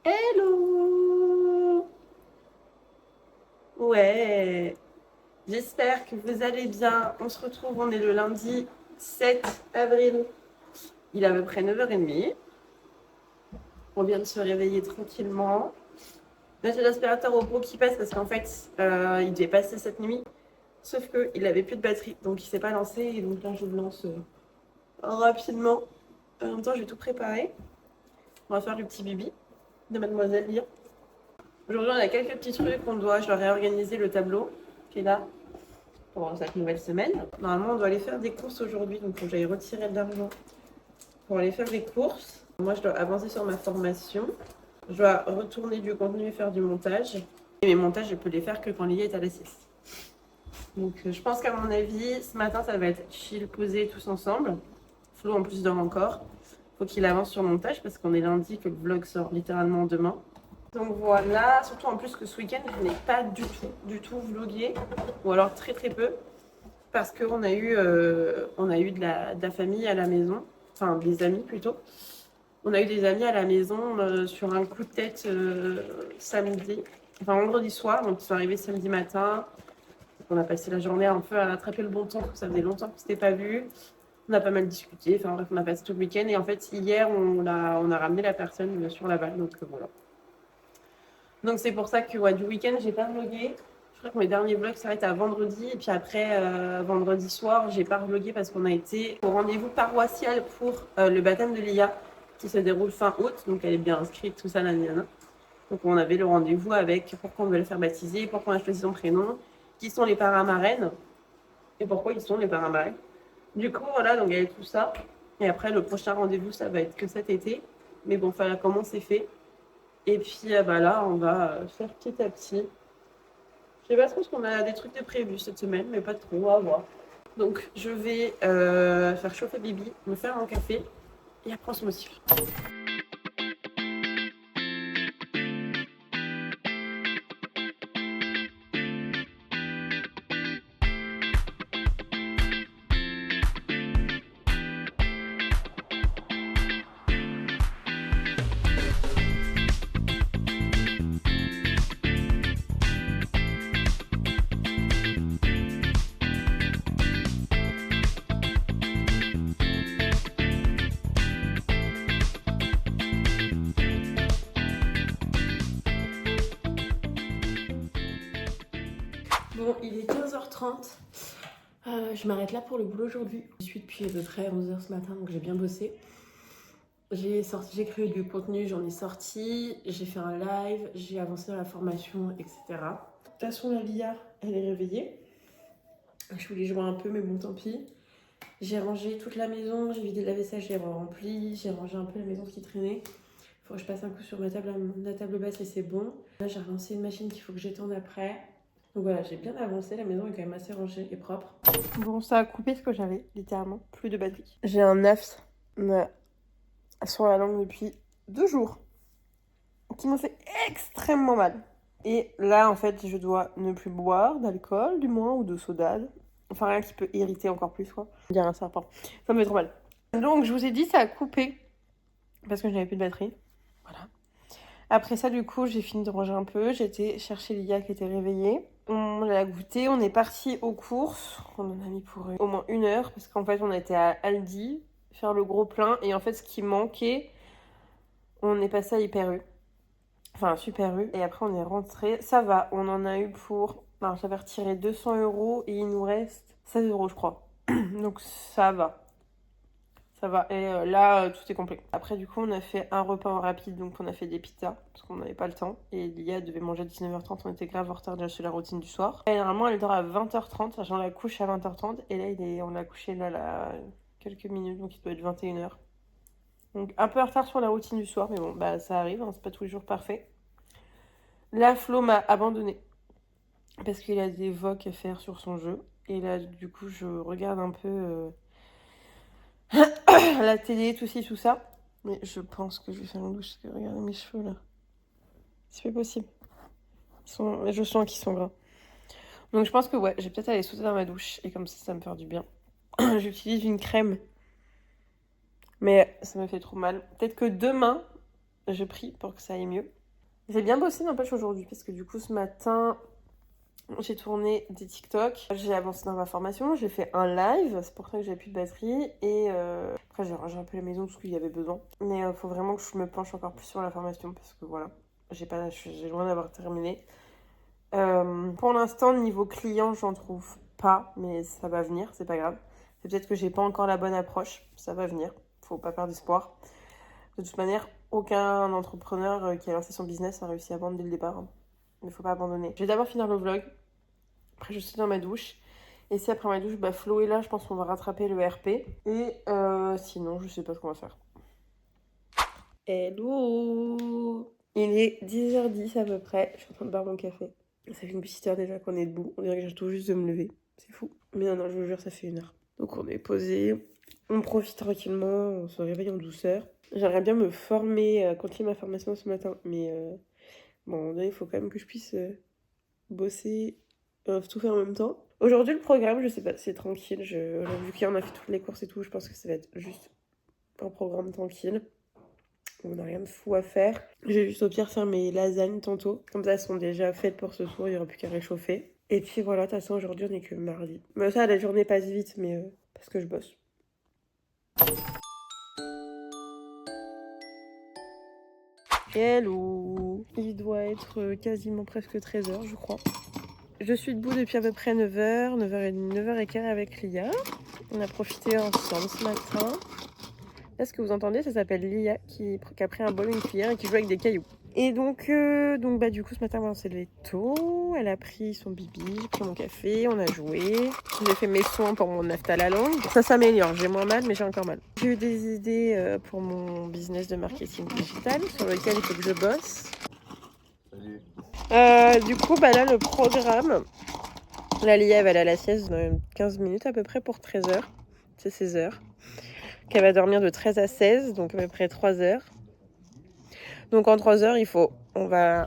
Hello! Ouais, j'espère que vous allez bien. On se retrouve, on est le lundi 7 avril. Il est à peu près 9h30. On vient de se réveiller tranquillement. Là, j'ai l'aspirateur au pot qui passe parce qu'en fait, il devait passer cette nuit. Sauf qu'il n'avait plus de batterie, donc il ne s'est pas lancé. Et donc là, je le lance rapidement. En même temps, je vais tout préparer. On va faire le petit bibi de Mademoiselle Lire. Aujourd'hui, on a quelques petits trucs. Je dois réorganiser le tableau qui est là pour cette nouvelle semaine. Normalement, on doit aller faire des courses aujourd'hui, donc il faut que j'aille retirer de l'argent pour aller faire des courses. Moi, je dois avancer sur ma formation. Je dois retourner du contenu et faire du montage. Et mes montages, je peux les faire que quand Lia est à la sieste. Donc, je pense qu'à mon avis, ce matin, ça va être chill, posé, tous ensemble. Flo, en plus, dort encore. Faut qu'il avance sur le montage parce qu'on est lundi, que le vlog sort littéralement demain. Donc voilà, surtout en plus que ce week-end, je n'ai pas du tout vlogué, ou alors très très peu, parce qu'on a eu, de la famille à la maison, enfin des amis plutôt. On a eu des amis à la maison sur un coup de tête samedi, enfin vendredi soir, donc ils sont arrivés samedi matin. On a passé la journée un peu à attraper le bon temps, parce que ça faisait longtemps qu'on ne s'était pas vu. On a pas mal discuté, enfin bref, on a passé tout le week-end, et en fait hier, on a ramené la personne sur la balle, donc voilà. Donc c'est pour ça que du week-end, j'ai pas vlogué. Je crois que mes derniers vlogs s'arrêtent à vendredi. Et puis après, vendredi soir, j'ai pas vlogué parce qu'on a été au rendez-vous paroissial pour le baptême de Lia qui se déroule fin août. Donc elle est bien inscrite, tout ça, nanana. Donc on avait le rendez-vous avec pourquoi on veut le faire baptiser, pourquoi on a choisi son prénom, qui sont les parrains marraines et pourquoi ils sont les parrains marraines. Du coup, voilà, donc il y avait tout ça. Et après, le prochain rendez-vous, ça va être que cet été. Mais bon, voilà comment c'est fait. Et puis là, on va faire petit à petit. Je sais pas trop ce qu'on a des trucs de prévus cette semaine, mais pas trop, on va voir. Donc je vais faire chauffer Bibi, me faire un café et après on se motive. Bon, il est 15h30. Je m'arrête là pour le boulot aujourd'hui. Je suis depuis à peu près 11h ce matin, donc j'ai bien bossé. J'ai créé du contenu, j'en ai sorti, j'ai fait un live, j'ai avancé dans la formation, etc. De toute façon, la Lia, elle est réveillée. Je voulais jouer un peu, mais bon, tant pis. J'ai rangé toute la maison, j'ai vidé la vaisselle, j'ai rempli, j'ai rangé un peu la maison qui traînait. Il faut que je passe un coup sur la table basse et c'est bon. Là, j'ai relancé une machine qu'il faut que j'étende après. Donc voilà, j'ai bien avancé, la maison est quand même assez rangée et propre. Bon, ça a coupé ce que j'avais, littéralement, plus de batterie. J'ai un aft sur la langue depuis 2 jours qui me fait extrêmement mal. Et là, en fait, je dois ne plus boire d'alcool, du moins, ou de soda. Enfin, rien qui peut irriter encore plus, quoi. Je dirais un serpent. Ça me fait trop mal. Donc, je vous ai dit, ça a coupé parce que je n'avais plus de batterie. Voilà. Après ça, du coup, j'ai fini de ranger un peu. J'ai été chercher Lia qui était réveillée. On l'a goûté. On est parti aux courses. On en a mis pour au moins 1 heure parce qu'en fait, on était à Aldi faire le gros plein. Et en fait, ce qui manquait, on est passé à Hyper U. Enfin, Super U. Et après, on est rentré. Ça va. On en a eu pour... Alors, j'avais retiré 200 € et il nous reste 16 € je crois. Donc, ça va. Ça va. Et là, tout est complet. Après, du coup, on a fait un repas en rapide. Donc, on a fait des pizzas parce qu'on n'avait pas le temps. Et Lia devait manger à 19h30. On était grave en retard déjà sur la routine du soir. Et normalement, elle dort à 20h30. Sachant la couche à 20h30. Et là, on l'a couché là, quelques minutes. Donc, il doit être 21h. Donc, un peu en retard sur la routine du soir. Mais bon, bah, ça arrive. Hein, c'est pas tous les jours parfait. Là, Flo m'a abandonné parce qu'il a des vocs à faire sur son jeu. Et là, du coup, je regarde un peu la télé, tout ci, tout ça. Mais je pense que je vais faire une douche parce que regardez mes cheveux là. C'est pas possible. Je sens qu'ils sont gras. Donc je pense que ouais, je vais peut-être aller sauter dans ma douche et comme ça me fait du bien. J'utilise une crème. Mais ça me fait trop mal. Peut-être que demain, Je prie pour que ça aille mieux. J'ai bien bossé n'empêche aujourd'hui parce que du coup ce matin j'ai tourné des TikTok, j'ai avancé dans ma formation, j'ai fait un live, c'est pour ça que j'avais plus de batterie et après j'ai rangé un peu la maison parce qu'il y avait besoin. Mais faut vraiment que je me penche encore plus sur la formation parce que voilà, j'ai loin d'avoir terminé. Pour l'instant niveau client j'en trouve pas, mais ça va venir, c'est pas grave. C'est peut-être que j'ai pas encore la bonne approche, ça va venir, faut pas perdre espoir. De toute manière, aucun entrepreneur qui a lancé son business a réussi à vendre dès le départ. Hein. Il faut pas abandonner. Je vais d'abord finir le vlog. Après, je suis dans ma douche. Et si après ma douche, Flo est là, je pense qu'on va rattraper le RP. Et sinon, je sais pas ce qu'on va faire. Hello! Il est 10h10 à peu près. Je suis en train de boire mon café. Ça fait une petite heure déjà qu'on est debout. On dirait que j'ai tout juste de me lever. C'est fou. Mais non, je vous jure, ça fait 1 heure. Donc on est posé. On profite tranquillement. On se réveille en douceur. J'aimerais bien me former, continuer ma formation ce matin. Mais bon, il faut quand même que je puisse bosser, tout faire en même temps. Aujourd'hui, le programme, je sais pas, c'est tranquille. Vu qu'on a fait toutes les courses et tout, je pense que ça va être juste un programme tranquille. On n'a rien de fou à faire. J'ai juste au pire faire mes lasagnes tantôt. Comme ça, elles sont déjà faites pour ce soir, il n'y aura plus qu'à réchauffer. Et puis voilà, de toute façon, aujourd'hui, on n'est que mardi. Mais ça, la journée passe vite, mais parce que je bosse. Hello! Il doit être quasiment presque 13h, je crois. Je suis debout depuis à peu près 9h, 9h30, 9h15 avec Lia. On a profité ensemble ce matin. Là, ce que vous entendez, ça s'appelle Lia qui a pris un bol, une cuillère et qui joue avec des cailloux. Et donc du coup, ce matin, on s'est levé tôt. Elle a pris son bibi, j'ai pris mon café, on a joué. J'ai fait mes soins pour mon afta la langue. Ça s'améliore, j'ai moins mal, mais j'ai encore mal. J'ai eu des idées pour mon business de marketing digital sur lequel il faut que je bosse. Salut. Du coup, là, le programme, la Lia, elle va aller à la sieste dans 15 minutes à peu près pour 13h. C'est 16h. Qu'elle va dormir de 13 à 16, donc à peu près 3 heures. Donc en 3 heures, on va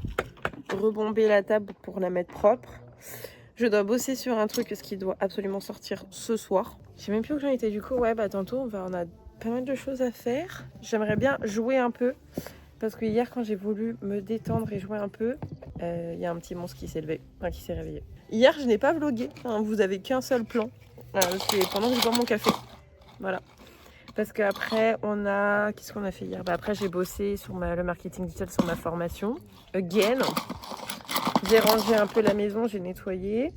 rebomber la table pour la mettre propre. Je dois bosser sur un truc, ce qui doit absolument sortir ce soir. Je sais même plus où j'en étais du coup. Ouais, tantôt, on a pas mal de choses à faire. J'aimerais bien jouer un peu. Parce que hier, quand j'ai voulu me détendre et jouer un peu, y a un petit monstre qui s'est levé, qui s'est réveillé. Hier, je n'ai pas vlogué. Vous avez qu'un seul plan. C'est pendant que je bois mon café. Voilà. Parce qu'après, qu'est-ce qu'on a fait hier? Après, j'ai bossé sur le marketing digital, sur ma formation. Again. J'ai rangé un peu la maison, j'ai nettoyé.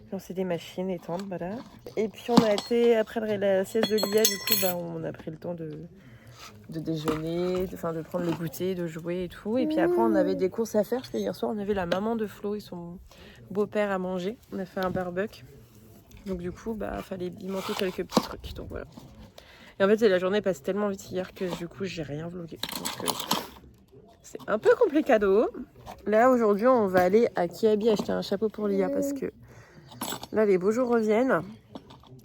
J'ai lancé des machines, étendre, voilà. Et puis, on a été, après la sieste de Lia, du coup, on a pris le temps de déjeuner, de prendre le goûter, de jouer et tout. Et puis après, on avait des courses à faire. Parce qu'hier soir, on avait la maman de Flo et son beau-père à manger. On a fait un barbecue. Donc du coup, fallait alimenter quelques petits trucs. Donc voilà. Et en fait, la journée passe tellement vite hier que du coup, j'ai rien vlogué. Donc c'est un peu complicado. Là, aujourd'hui, on va aller à Kiabi acheter un chapeau pour Lia parce que là, les beaux jours reviennent.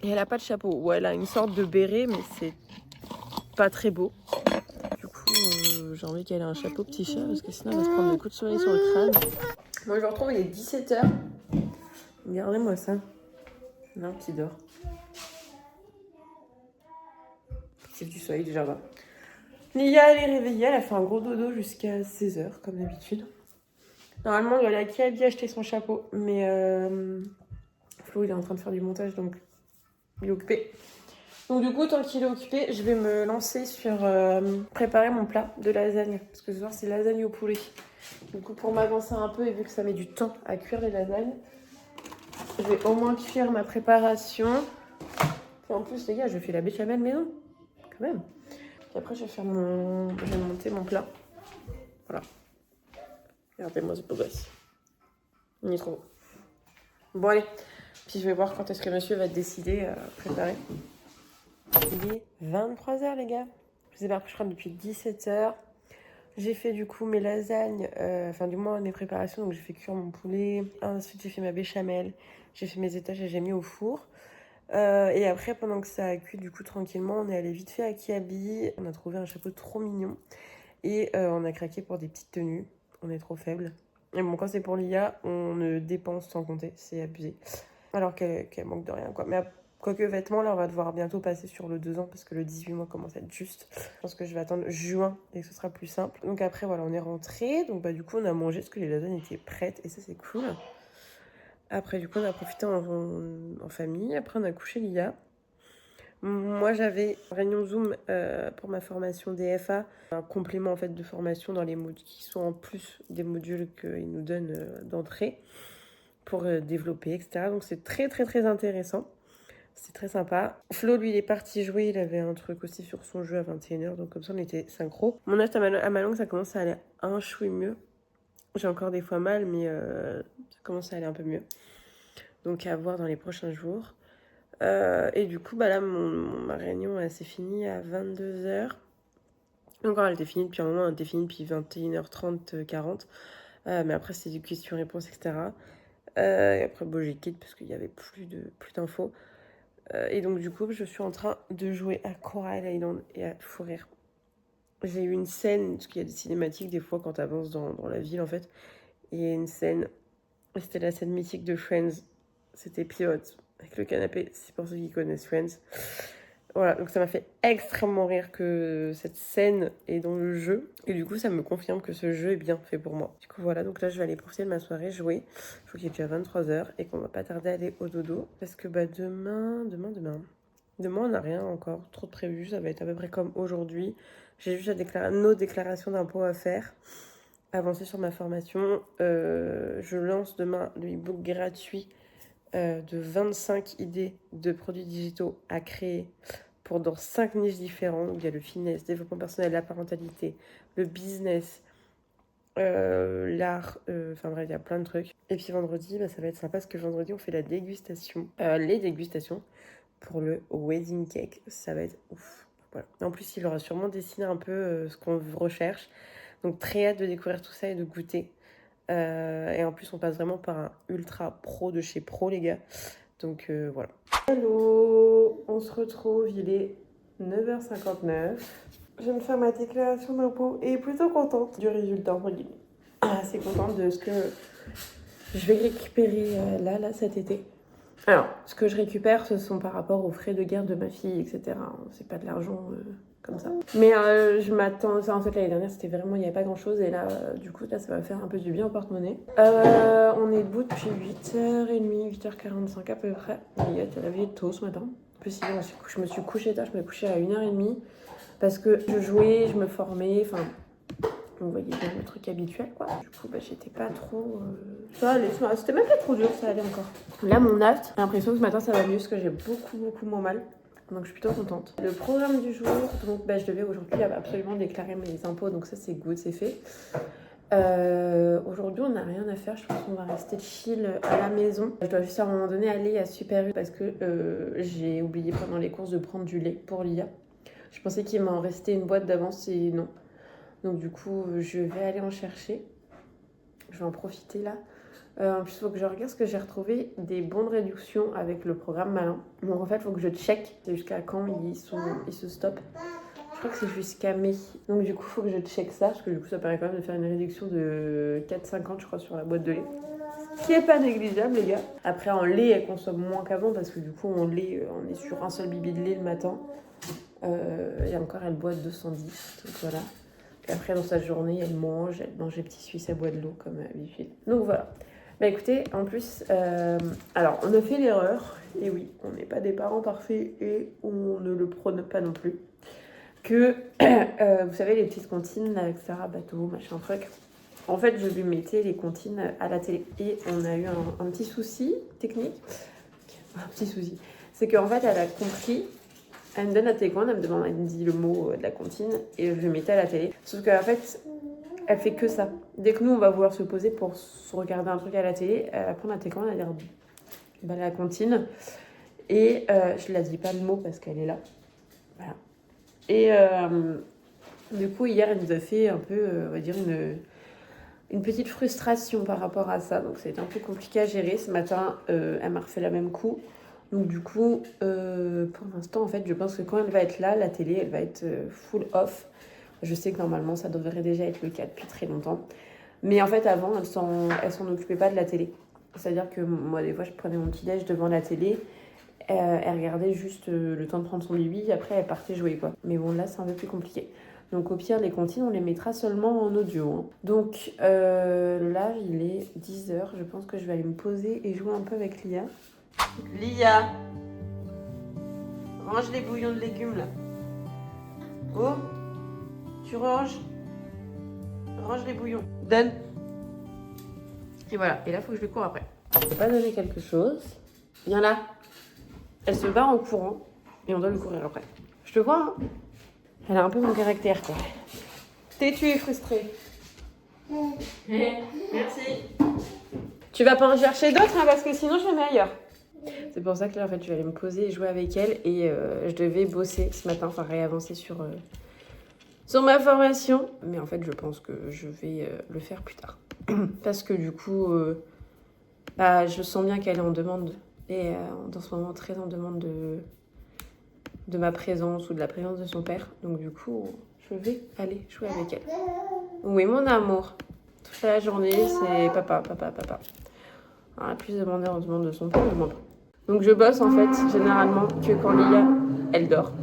Et elle a pas de chapeau. Ou elle a une sorte de béret, mais c'est pas très beau. Du coup, j'ai envie qu'elle ait un chapeau petit chat parce que sinon, elle va se prendre des coups de soleil sur le crâne. Moi, je me retrouve, il est 17h. Regardez-moi ça. Non, qui dort. C'est du soleil du jardin. Lia, elle est réveillée, elle a fait un gros dodo jusqu'à 16h, comme d'habitude. Normalement, elle a qui a bien acheté son chapeau, mais Flo, il est en train de faire du montage, donc il est occupé. Donc du coup, tant qu'il est occupé, je vais me lancer sur préparer mon plat de lasagne. Parce que ce soir, c'est lasagne au poulet. Du coup, pour m'avancer un peu, et vu que ça met du temps à cuire les lasagnes, je vais au moins cuire ma préparation. Et en plus, les gars, je fais la béchamel maison, quand même. Et après, je vais monter mon plat. Voilà. Regardez-moi ce beau gosse. Il est trop beau. Bon, allez. Puis je vais voir quand est-ce que monsieur va décider à préparer. Il est 23h, les gars. Je sais pas, je crois depuis 17h. J'ai fait du coup mes lasagnes, du moins mes préparations. Donc j'ai fait cuire mon poulet. Ensuite, j'ai fait ma béchamel. J'ai fait mes étages et j'ai mis au four. Et après, pendant que ça a cuit, du coup, tranquillement, on est allé vite fait à Kiabi. On a trouvé un chapeau trop mignon. Et on a craqué pour des petites tenues. On est trop faibles. Et bon, quand c'est pour Lia, on ne dépense sans compter. C'est abusé. Alors qu'elle manque de rien, quoi. Mais Quoique vêtements, là, on va devoir bientôt passer sur le 2 ans parce que le 18 mois commence à être juste. Je pense que je vais attendre juin et que ce sera plus simple. Donc après, voilà, on est rentré. Donc bah du coup, on a mangé parce que les lasagnes étaient prêtes et ça, c'est cool. Après, du coup, on a profité en famille. Après, on a couché Lia. Moi, j'avais une réunion Zoom pour ma formation DFA, un complément en fait de formation dans les modules qui sont en plus des modules qu'ils nous donnent d'entrée pour développer, etc. Donc c'est très très très intéressant. C'est très sympa. Flo, lui, il est parti jouer. Il avait un truc aussi sur son jeu à 21h. Donc comme ça, on était synchro. Mon âge à ma langue, ça commence à aller un chouï mieux. J'ai encore des fois mal, mais ça commence à aller un peu mieux. Donc à voir dans les prochains jours. Et du coup, bah là, ma réunion, elle s'est finie à 22h. Encore, elle était finie depuis un moment. Elle était finie depuis 21h30, 40. Mais après, c'était des questions-réponses, etc. Et après, bon, j'ai quitté parce qu'il n'y avait plus d'infos. Et donc, du coup, je suis en train de jouer à Coral Island et à fou rire. J'ai eu une scène, parce qu'il y a des cinématiques des fois quand tu avances dans la ville, en fait. Et il y a une scène, c'était la scène mythique de Friends. C'était Pivot, avec le canapé, c'est pour ceux qui connaissent Friends. Voilà, donc ça m'a fait extrêmement rire que cette scène est dans le jeu. Et du coup, ça me confirme que ce jeu est bien fait pour moi. Du coup, voilà, donc là, je vais aller profiter de ma soirée, jouer. Je crois qu'il est déjà 23h et qu'on va pas tarder à aller au dodo. Parce que bah demain, on n'a rien encore trop de prévu. Ça va être à peu près comme aujourd'hui. J'ai juste nos déclarations d'impôts à faire. Avancer sur ma formation. Je lance demain le e-book gratuit de 25 idées de produits digitaux à créer pour dans 5 niches différentes. Il y a le fitness, développement personnel, la parentalité, le business, l'art, enfin bref, il y a plein de trucs. Et puis vendredi, bah, ça va être sympa parce que vendredi, on fait la dégustation, les dégustations pour le wedding cake. Ça va être ouf. Voilà. En plus, il aura sûrement dessiné un peu ce qu'on recherche. Donc très hâte de découvrir tout ça et de goûter. Et en plus, on passe vraiment par un ultra pro de chez pro, les gars. Donc voilà. Hello, on se retrouve, il est 9h59. Je viens de faire ma déclaration d'impôt et plutôt contente du résultat, entre guillemets. Assez contente de ce que je vais récupérer là, cet été. Alors, ce que je récupère, ce sont par rapport aux frais de garde de ma fille, etc. C'est pas de l'argent comme ça. Mais je m'attends... En fait, l'année dernière, c'était vraiment... Il n'y avait pas grand-chose. Et là, du coup, là, ça va faire un peu du bien au porte-monnaie. On est debout depuis 8h30, 8h45 à peu près. Elle a réveillé tôt ce matin. En plus, je me suis couchée tard. Je me couchais à 1h30. Parce que je jouais, je me formais. Enfin, vous voyez bien le truc habituel, quoi. Du coup, bah, j'étais pas trop... Ça allait, c'était même pas trop dur, ça allait encore. Là, mon aft, j'ai l'impression que ce matin, ça va mieux parce que j'ai beaucoup moins mal. Donc, je suis plutôt contente. Le programme du jour, donc bah, je devais aujourd'hui absolument déclarer mes impôts. Donc ça, c'est good, c'est fait. Aujourd'hui, on n'a rien à faire. Je pense qu'on va rester chill à la maison. Je dois juste à un moment donné aller à Super U parce que j'ai oublié pendant les courses de prendre du lait pour l'IA. Je pensais qu'il m'en restait une boîte d'avance et non. Donc du coup, je vais aller en chercher. Je vais en profiter là. En plus, il faut que je regarde ce que j'ai retrouvé des bons de réduction avec le programme Malin. Donc en fait, il faut que je check jusqu'à quand ils se stoppent. Je crois que c'est jusqu'à mai. Donc du coup, il faut que je check ça. Parce que du coup, ça paraît quand même de faire une réduction de 4,50 je crois sur la boîte de lait. Ce qui n'est pas négligeable, les gars. Après, en lait, elle consomme moins qu'avant. Parce que du coup, en lait, on est sur un seul bibi de lait le matin. Et encore, elle boit 210. Donc voilà. Et après, dans sa journée, elle mange les petits suisses, elle boit de l'eau comme d'habitude. Donc voilà. Bah écoutez, en plus, alors on a fait l'erreur, et oui, on n'est pas des parents parfaits et on ne le prône pas non plus, que vous savez, les petites comptines, là, etc., bateau, machin, truc, en fait, je lui mettais les comptines à la télé. Et on a eu un petit souci technique. Un petit souci. C'est qu'en fait, elle a compris. Elle me donne la télécommande, elle me dit le mot de la comptine et je lui mettais à la télé. Sauf qu'en fait, elle fait que ça. Dès que nous, on va vouloir se poser pour se regarder un truc à la télé, elle va prendre la télécommande, elle va dire bah, la comptine. Et je ne la dis pas le mot parce qu'elle est là. Voilà. Et du coup, hier, elle nous a fait un peu, on va dire, une petite frustration par rapport à ça. Donc, c'était un peu compliqué à gérer. Ce matin, elle m'a refait la même coup. Donc du coup, pour l'instant, en fait, je pense que quand elle va être là, la télé, elle va être full off. Je sais que normalement, ça devrait déjà être le cas depuis très longtemps. Mais en fait, avant, elle s'en occupait pas de la télé. C'est-à-dire que moi, des fois, je prenais mon petit-déj devant la télé. Elle regardait juste le temps de prendre son bibi, après elle partait jouer quoi. Mais bon, là c'est un peu plus compliqué. Donc au pire, les comptines, on les mettra seulement en audio. Hein. Donc là, il est 10h. Je pense que je vais aller me poser et jouer un peu avec Lia. Lia, range les bouillons de légumes là. Oh, tu ranges. Range les bouillons. Donne. Et voilà. Et là, il faut que je lui cours après. Je peux pas donner quelque chose. Viens là. Elle se barre en courant et on doit lui courir après. Je te vois, hein. Elle a un peu mon caractère, quoi. Têtue et frustrée. Merci. Tu vas pas en chercher d'autres, hein, parce que sinon je les mets ailleurs. C'est pour ça que là, en fait, je vais aller me poser et jouer avec elle. Et je devais bosser ce matin, enfin réavancer sur ma formation. Mais en fait, je pense que je vais le faire plus tard. Parce que du coup, je sens bien qu'elle est en demande. Et dans ce moment, très en demande de ma présence ou de la présence de son père. Donc du coup, je vais aller jouer avec elle. Oui, mon amour. Toute la journée, c'est papa. Alors, elle puisse demander, on demande de son père, on demande pas. Donc je bosse en fait, généralement, que quand Lia, elle dort.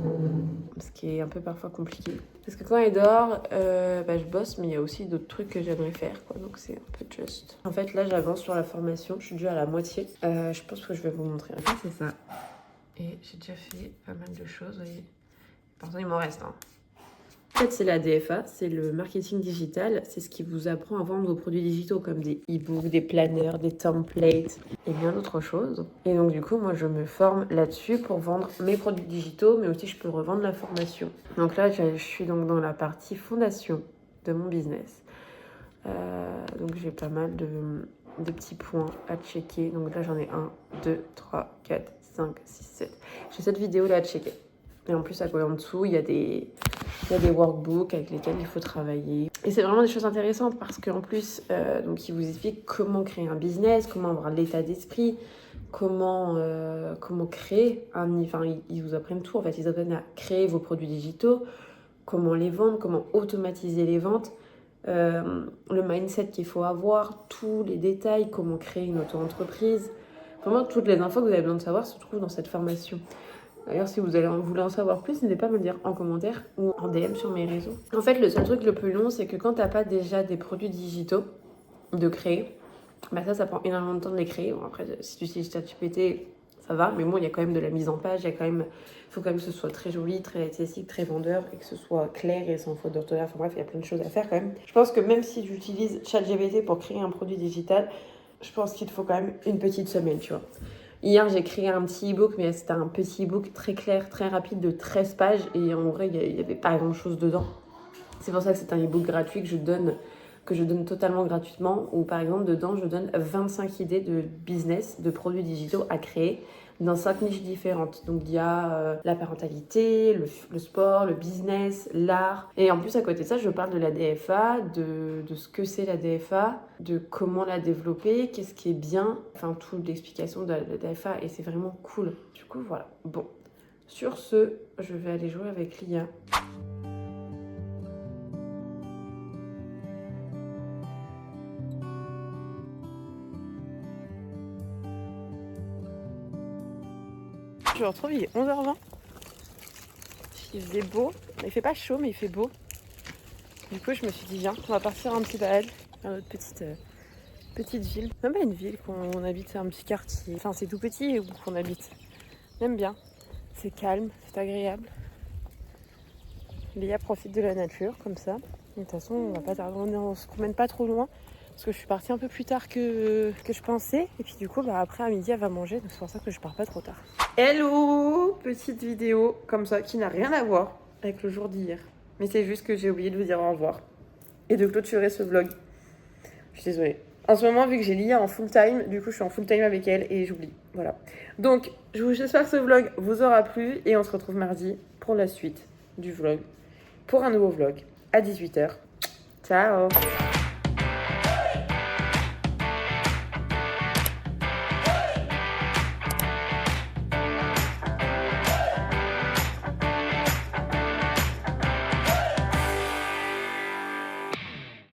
Ce qui est un peu parfois compliqué. Parce que quand elle dort, je bosse, mais il y a aussi d'autres trucs que j'aimerais faire, quoi. Donc c'est un peu juste. En fait, là, j'avance sur la formation. Je suis déjà à la moitié. Je pense que je vais vous montrer. En fait, c'est ça. Et j'ai déjà fait pas mal de choses, vous voyez. Pourtant, il m'en reste, hein. En fait, c'est la DFA, c'est le marketing digital. C'est ce qui vous apprend à vendre vos produits digitaux comme des e-books, des planners, des templates et bien d'autres choses. Et donc, du coup, moi, je me forme là-dessus pour vendre mes produits digitaux, mais aussi je peux revendre la formation. Donc là, je suis donc dans la partie fondation de mon business. Donc, j'ai pas mal de petits points à checker. Donc là, j'en ai 1, 2, 3, 4, 5, 6, 7. J'ai cette vidéo là à checker. Et en plus, à côté en dessous, il y a des workbooks avec lesquels il faut travailler. Et c'est vraiment des choses intéressantes parce qu'en plus, donc, ils vous expliquent comment créer un business, comment avoir l'état d'esprit, comment créer un... Enfin, ils vous apprennent tout. En fait, ils apprennent à créer vos produits digitaux, comment les vendre, comment automatiser les ventes, le mindset qu'il faut avoir, tous les détails, comment créer une auto-entreprise. Vraiment, toutes les infos que vous avez besoin de savoir se trouvent dans cette formation. D'ailleurs, si vous voulez en savoir plus, n'hésitez pas à me le dire en commentaire ou en DM sur mes réseaux. En fait, le seul truc le plus long, c'est que quand t'as pas déjà des produits digitaux de créer, ça prend énormément de temps de les créer. Bon, après, si tu utilises ChatGPT, ça va, mais bon, il y a quand même de la mise en page, il faut quand même que ce soit très joli, très esthétique, très vendeur, et que ce soit clair et sans faute d'orthographe. Enfin bref, il y a plein de choses à faire quand même. Je pense que même si tu utilises ChatGPT pour créer un produit digital, je pense qu'il te faut quand même une petite semaine, tu vois. Hier, j'ai créé un petit e-book, mais c'était un petit e-book très clair, très rapide, de 13 pages. Et en vrai, il n'y avait pas grand-chose dedans. C'est pour ça que c'est un e-book gratuit que je donne totalement gratuitement. Ou par exemple, dedans, je donne 25 idées de business, de produits digitaux à créer dans 5 niches différentes. Donc, il y a la parentalité, le sport, le business, l'art. Et en plus, à côté de ça, je parle de la DFA, de ce que c'est la DFA, de comment la développer, qu'est-ce qui est bien. Enfin, toute l'explication de la DFA. Et c'est vraiment cool. Du coup, voilà. Bon. Sur ce, je vais aller jouer avec Lia. Je me retrouve, il est 11h20. Il faisait beau. Il fait pas chaud, mais il fait beau. Du coup, je me suis dit, viens, on va partir un petit balade dans notre petite ville. Même pas une ville, qu'on habite, c'est un petit quartier. Enfin, c'est tout petit où qu'on habite. J'aime bien. C'est calme, c'est agréable. Léa profite de la nature, comme ça. Et de toute façon, on va pas tarder, on se promène pas trop loin. Parce que je suis partie un peu plus tard que je pensais. Et puis du coup, après, à midi, elle va manger. Donc c'est pour ça que je pars pas trop tard. Hello! Petite vidéo comme ça qui n'a rien à voir avec le jour d'hier. Mais c'est juste que j'ai oublié de vous dire au revoir. Et de clôturer ce vlog. Je suis désolée. En ce moment, vu que j'ai Lia en full time, du coup, je suis en full time avec elle et j'oublie. Voilà. Donc, j'espère que ce vlog vous aura plu. Et on se retrouve mardi pour la suite du vlog. Pour un nouveau vlog à 18h. Ciao!